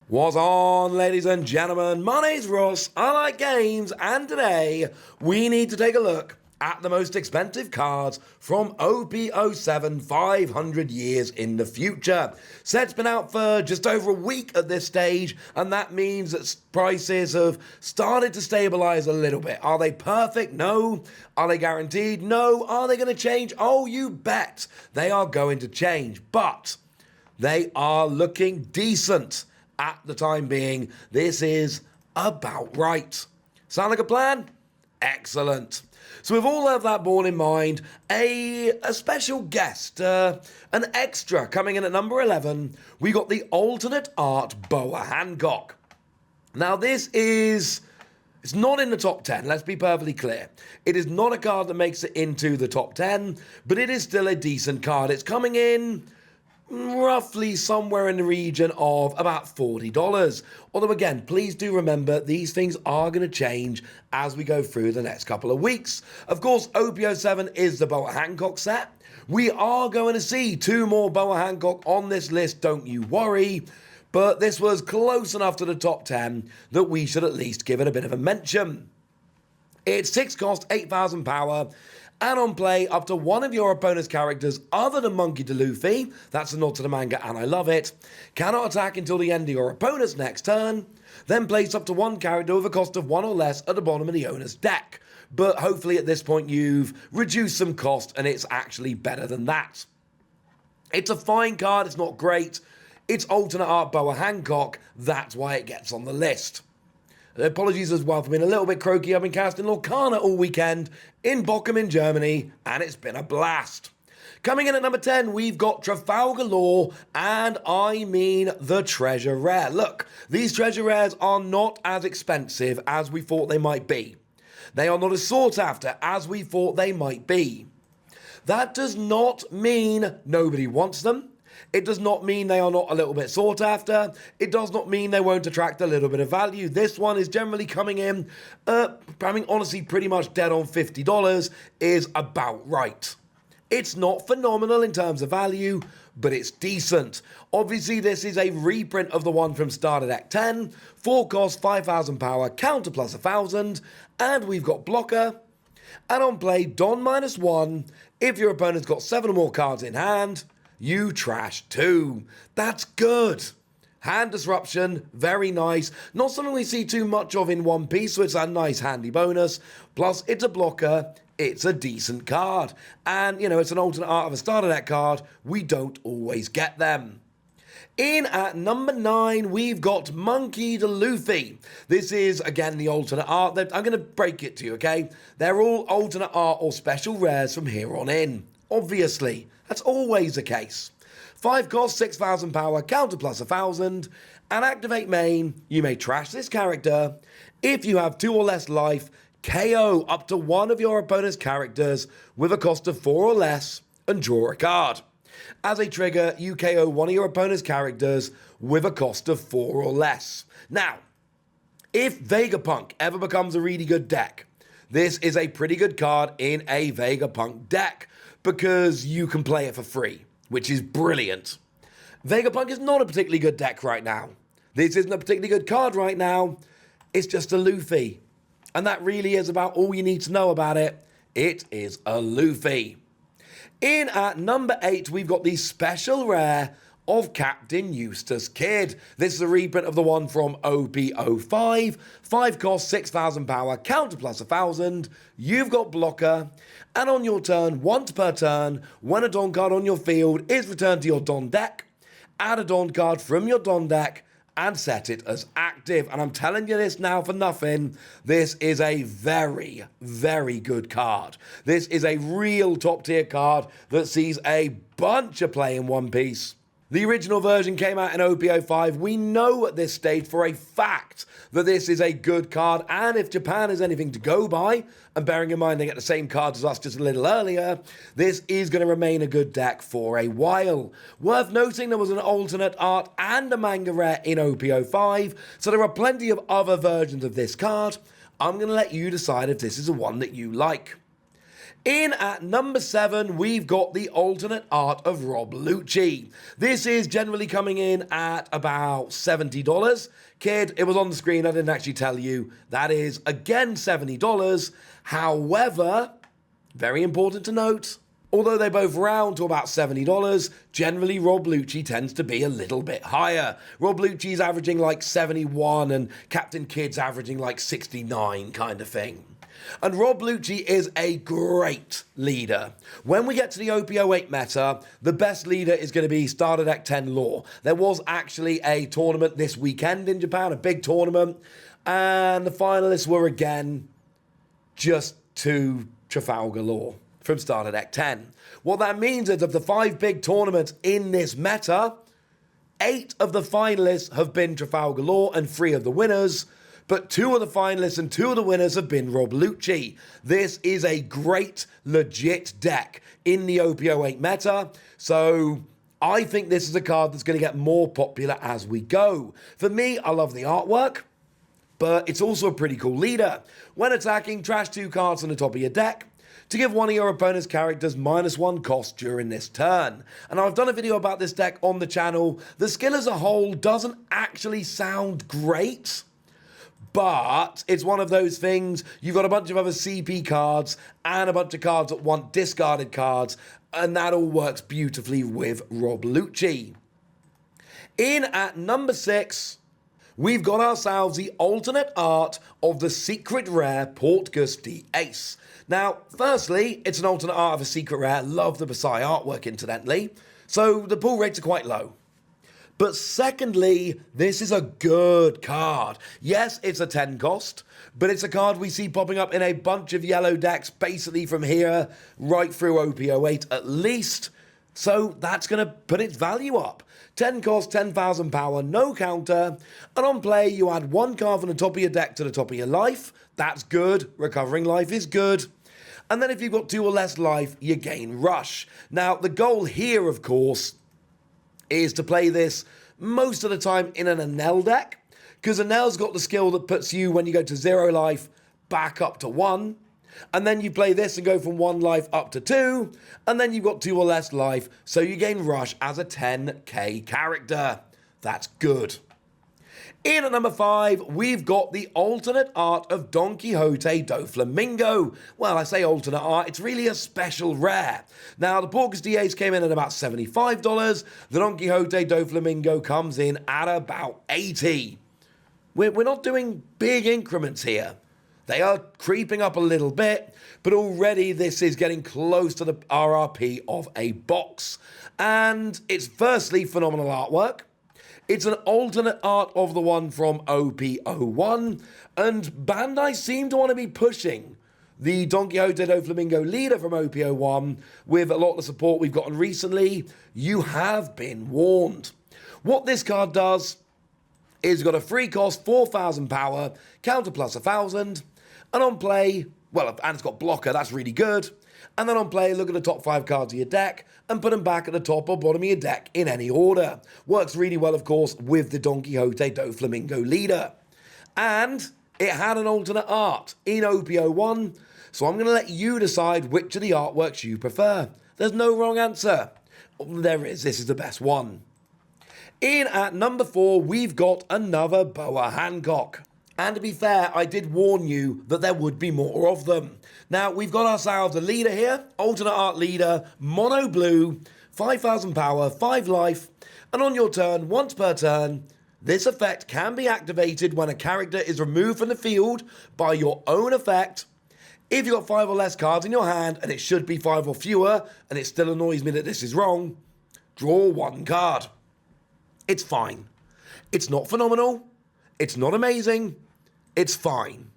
What's on, ladies and gentlemen? My name's Ross, I like games, and today we need to take a look at the most expensive cards from OP-07 500 years in the future. Set's been out for just over a week at this stage, and that means that prices have started to stabilize a little bit. Are they perfect? No. Are they guaranteed? No. Are they going to change? Oh, you bet they are going to change, but they are looking decent. At the time being, this is about right. Sound like a plan? Excellent. So with all of that borne in mind, a special guest, an extra coming in at number 11, we got the alternate art Boa Hancock. Now this is... It's not in the top 10, let's be perfectly clear. It is not a card that makes it into the top 10, but it is still a decent card. It's coming in roughly somewhere in the region of about $40. Although again, please do remember these things are going to change as we go through the next couple of weeks. Of course, OP-07 is the Boa Hancock set. We are going to see 2 more Boa Hancock on this list, don't you worry. But this was close enough to the top 10 that we should at least give it a bit of a mention. It's 6 cost, 8,000 power, and on play, up to one of your opponent's characters other than Monkey D. Luffy, that's a nod to the manga and I love it, cannot attack until the end of your opponent's next turn, then place up to one character with a cost of 1 or less at the bottom of the owner's deck. But hopefully at this point you've reduced some cost and it's actually better than that. It's a fine card, it's not great. It's alternate art Boa Hancock, that's why it gets on the list. Apologies as well for being a little bit croaky. I've been casting Lorcana all weekend in Bochum in Germany, and it's been a blast. Coming in at number 10, we've got Tracy Galore, and I mean the treasure rare. Look, these treasure rares are not as expensive as we thought they might be. They are not as sought after as we thought they might be. That does not mean nobody wants them. It does not mean they are not a little bit sought after. It does not mean they won't attract a little bit of value. This one is generally coming in, honestly, pretty much dead on $50 is about right. It's not phenomenal in terms of value, but it's decent. Obviously, this is a reprint of the one from Starter Deck 10, 4 cost, 5,000 power, counter plus 1,000, and we've got blocker. And on play, Don -1, if your opponent's got 7 or more cards in hand, you trash 2. That's good. Hand disruption, very nice. Not something we see too much of in One Piece, so it's a nice handy bonus. Plus, it's a blocker. It's a decent card. And, you know, it's an alternate art of a starter deck card. We don't always get them. In at number 9, we've got Monkey D. Luffy. This is, again, the alternate art. I'm going to break it to you, okay? They're all alternate art or special rares from here on in. Obviously. That's always the case. 5 cost, 6,000 power, counter plus 1,000, and activate main. You may trash this character. If you have 2 or less life, KO up to one of your opponent's characters with a cost of 4 or less and draw a card. As a trigger, you KO one of your opponent's characters with a cost of 4 or less. Now, if Vegapunk ever becomes a really good deck, this is a pretty good card in a Vegapunk deck, because you can play it for free, which is brilliant. Vegapunk is not a particularly good deck right now. This isn't a particularly good card right now. It's just a Luffy. And that really is about all you need to know about it. It is a Luffy. In at number 8, we've got the special rare of Captain Hustus Kid. This is a reprint of the one from OP-05. 5 cost, 6,000 power, counter plus 1,000. You've got blocker. And on your turn, once per turn, when a Don card on your field is returned to your Don deck, add a Don card from your Don deck and set it as active. And I'm telling you this now for nothing. This is a very, very good card. This is a real top tier card that sees a bunch of play in One Piece. The original version came out in OP-05. We know at this stage for a fact that this is a good card, and if Japan is anything to go by, and bearing in mind they get the same cards as us just a little earlier, this is going to remain a good deck for a while. Worth noting, there was an alternate art and a manga rare in OP-05, so there are plenty of other versions of this card. I'm going to let you decide if this is the one that you like. In at number 7, we've got the alternate art of Rob Luchi. This is generally coming in at about $70. Kid, it was on the screen, I didn't actually tell you. That is, again, $70. However, very important to note, although they both round to about $70, generally Rob Luchi tends to be a little bit higher. Rob Lucci's averaging like 71 and Captain Kid's averaging like 69 kind of thing. And Rob Luchi is a great leader. When we get to the OP-08 meta, the best leader is going to be Starter Deck 10 Lore. There was actually a tournament this weekend in Japan, a big tournament, and the finalists were again just 2 Trafalgar Lore from Starter Deck 10. What that means is of the 5 big tournaments in this meta, 8 of the finalists have been Trafalgar Lore and 3 of the winners, but 2 of the finalists and 2 of the winners have been Rob Luchi. This is a great, legit deck in the OP-08 meta, so I think this is a card that's going to get more popular as we go. For me, I love the artwork, but it's also a pretty cool leader. When attacking, trash 2 cards on the top of your deck to give one of your opponent's characters -1 cost during this turn. And I've done a video about this deck on the channel. The skill as a whole doesn't actually sound great, but it's one of those things, you've got a bunch of other CP cards and a bunch of cards that want discarded cards, and that all works beautifully with Rob Luchi. In at number 6, we've got ourselves the alternate art of the secret rare Port Gusty Ace. Now, firstly, it's an alternate art of a secret rare. Love the Basai artwork, incidentally. So the pull rates are quite low. But secondly, this is a good card. Yes, it's a 10 cost, but it's a card we see popping up in a bunch of yellow decks, basically from here right through OP-08 at least. So that's going to put its value up. 10 cost, 10,000 power, no counter. And on play, you add 1 card from the top of your deck to the top of your life. That's good. Recovering life is good. And then if you've got 2 or less life, you gain Rush. Now, the goal here, of course, is to play this most of the time in an Enel deck, because Enel's got the skill that puts you, when you go to 0 life, back up to 1. And then you play this and go from 1 life up to 2, and then you've got 2 or less life, so you gain Rush as a 10k character. That's good. In at number 5, we've got the alternate art of Don Quixote do Flamingo. Well, I say alternate art, it's really a special rare. Now, the Port Gusty Ace came in at about $75. The Don Quixote do Flamingo comes in at about $80. We're not doing big increments here. They are creeping up a little bit, but already this is getting close to the RRP of a box. And it's firstly phenomenal artwork. It's an alternate art of the one from OP-01, and Bandai seem to want to be pushing the Don Quixote do Flamingo leader from OP-01 with a lot of the support we've gotten recently. You have been warned. What this card does is got a free cost, 4,000 power, counter plus 1,000, and on play, well, and it's got blocker, that's really good. And then on play, look at the top 5 cards of your deck and put them back at the top or bottom of your deck in any order. Works really well, of course, with the Don Quixote do Flamingo leader. And it had an alternate art in OP-01, so I'm going to let you decide which of the artworks you prefer. There's no wrong answer. There is, this is the best one. In at number 4, we've got another Boa Hancock. And to be fair, I did warn you that there would be more of them. Now, we've got ourselves a leader here, alternate art leader, mono blue, 5,000 power, 5 life, and on your turn, once per turn, this effect can be activated when a character is removed from the field by your own effect. If you've got 5 or less cards in your hand, and it should be 5 or fewer, and it still annoys me that this is wrong, draw 1 card. It's fine. It's not phenomenal. It's not amazing. It's fine.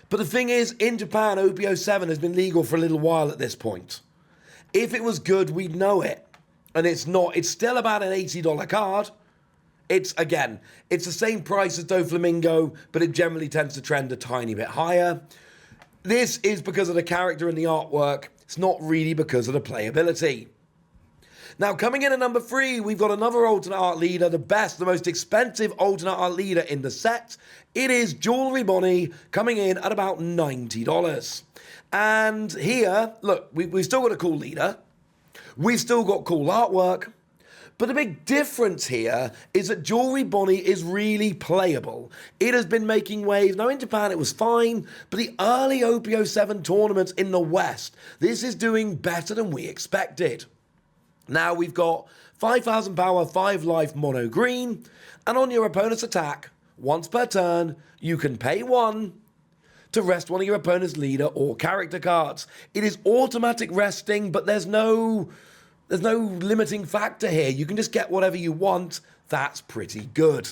But the thing is, in Japan, OP-07 has been legal for a little while at this point. If it was good, we'd know it. And it's not. It's still about an $80 card. It's the same price as Doflamingo, but it generally tends to trend a tiny bit higher. This is because of the character and the artwork. It's not really because of the playability. Now, coming in at number 3, we've got another alternate art leader, the best, the most expensive alternate art leader in the set. It is Jewelry Bonny, coming in at about $90. And here, look, we've still got a cool leader. We've still got cool artwork. But the big difference here is that Jewelry Bonny is really playable. It has been making waves. Now, in Japan, it was fine, but the early OP-07 tournaments in the West, this is doing better than we expected. Now, we've got 5,000 power, 5 life mono green, and on your opponent's attack, once per turn, you can pay 1 to rest one of your opponent's leader or character cards. It is automatic resting, but there's no limiting factor here. You can just get whatever you want. That's pretty good.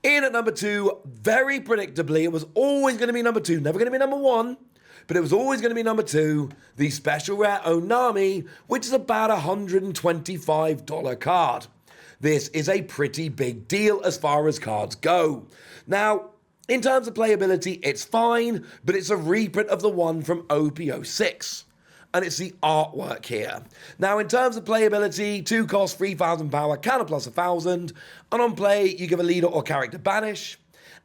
In at number 2, very predictably, it was always going to be number 2, never going to be number 1, but it was always going to be number 2, the special rare Onami, which is about a $125 card. This is a pretty big deal as far as cards go. Now, in terms of playability, it's fine, but it's a reprint of the one from OP-06. And it's the artwork here. Now, in terms of playability, 2 costs 3,000 power, counter plus 1,000, and on play, you give a leader or character banish,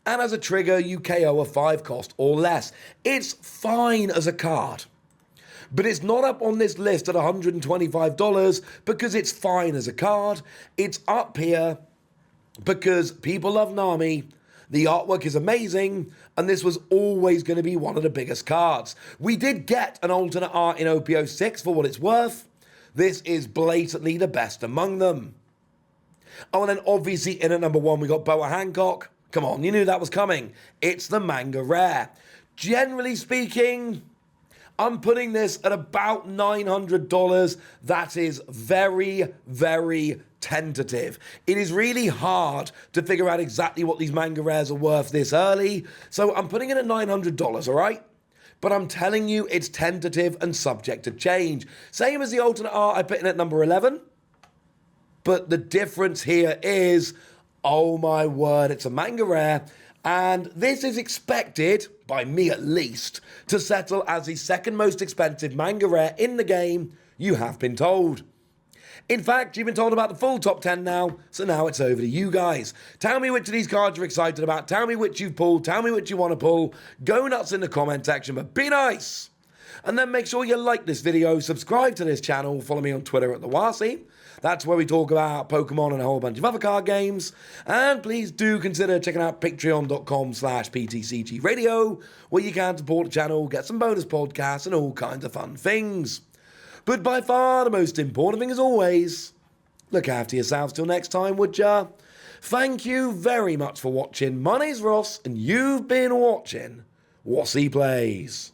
and as a trigger, you KO a 5 cost or less. It's fine as a card, but it's not up on this list at $125 because it's fine as a card. It's up here because people love Nami. The artwork is amazing, and this was always going to be one of the biggest cards. We did get an alternate art in OP-06 for what it's worth. This is blatantly the best among them. Oh, and then obviously in at number 1, we got Boa Hancock. Come on, you knew that was coming. It's the Manga Rare. Generally speaking, I'm putting this at about $900. That is very, very tentative. It is really hard to figure out exactly what these Manga Rares are worth this early, so I'm putting it at $900, all right? But I'm telling you, it's tentative and subject to change. Same as the alternate art I put in at number 11, but the difference here is, oh my word, it's a Manga Rare, and this is expected, by me at least, to settle as the second most expensive Manga Rare in the game, you have been told. In fact, you've been told about the full top 10 now, so now it's over to you guys. Tell me which of these cards you're excited about, tell me which you've pulled, tell me which you want to pull, go nuts in the comment section, but be nice! And then make sure you like this video, subscribe to this channel, follow me on Twitter at TheWasi. That's where we talk about Pokemon and a whole bunch of other card games. And please do consider checking out patreon.com/PTCG Radio, where you can support the channel, get some bonus podcasts and all kinds of fun things. But by far the most important thing as always, look after yourselves till next time, would ya? Thank you very much for watching. My name's Ross, and you've been watching Wasi Plays.